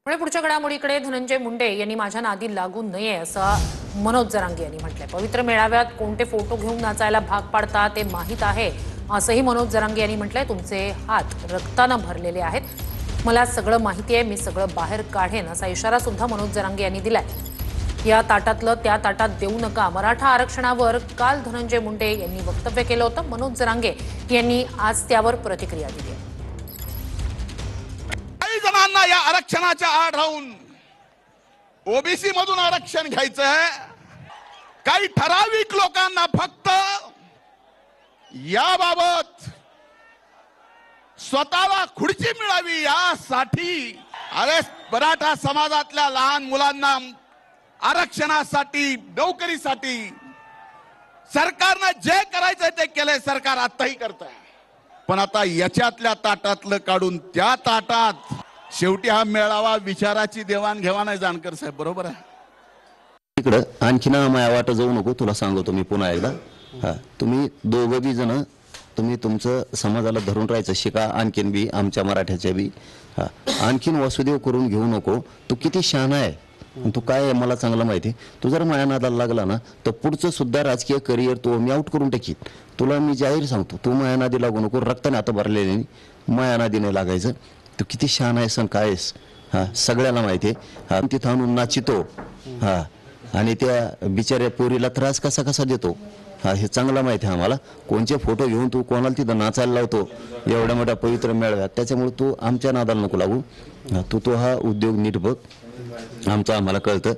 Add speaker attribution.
Speaker 1: पुढच्या घडामोडीकडे धनंजय मुंडे यांनी माझ्या नादी लागू नये असं मनोज जरांगे यांनी म्हटलंय। पवित्र मेळाव्यात कोणते फोटो घेऊन नाचायला भाग पाडता ते माहीत आहे असंही मनोज जरांगे यांनी म्हटलंय। तुमचे हात रक्तानं भरलेले आहेत, मला सगळं माहिती आहे, मी सगळं बाहेर काढेन असा इशारा सुद्धा मनोज जरांगे यांनी दिलाय। या ताटातलं त्या ताटात देऊ नका, मराठा आरक्षणावर काल धनंजय मुंडे यांनी वक्तव्य केलं होतं। मनोज जरांगे यांनी आज त्यावर प्रतिक्रिया दिली आहे।
Speaker 2: जणांना या आरक्षणाच्या आड राहून ओबीसी मधून आरक्षण घ्यायचं आहे, काही ठराविक लोकांना फक्त याबाबत स्वतःला खुर्ची मिळावी यासाठी अरे मराठा समाजातल्या लहान मुलांना आरक्षणासाठी नोकरीसाठी सरकारने जे करायचं ते केलंय, सरकार आताही करत आहे। पण आता याच्यातल्या ताटातलं काढून त्या ताटात शेवटी हा मेळावा विचाराची देवाणघेवाण आहे। जानकर साहेब बरोबर आहे।
Speaker 3: इकडं आणखीन माया वाट जाऊ नको, तुला सांगतो मी पुन्हा एकदा। हा, तुम्ही दोघं बी जण तुम्ही तुमचं समाजाला धरून राहायचं शिका, आणखीन बी आमच्या मराठ्याच्या बी। हा, आणखीन वासुदेव करून घेऊ नको। तू किती शहाणा आहे, तू काय आहे मला चांगलं माहिती आहे। तू जर माया नादाला लागला ना तर पुढचं सुद्धा राजकीय करिअर तू मी आउट करून टाकीन। तुला मी जाहीर सांगतो, तू माया नादी लागू नको। रक्ताने आता भरलेले माया नादी नाही लागायचं। तू किती शहाणा आहेस आणि काय आहेस, हा सगळ्याला माहिती आहे। हा, तिथं आणून नाचितो, हा, आणि त्या बिचाऱ्या पोरीला त्रास कसा कसा देतो, हा हे चांगला माहिती आहे आम्हाला। कोणचे फोटो घेऊन तू कोणाला तिथं नाचायला लावतो एवढ्या मोठ्या पवित्र मेळाव्यात, त्याच्यामुळे तू आमच्या नादाला नको लागू। तू हा उद्योग नीट बघ, आमचं आम्हाला कळतं।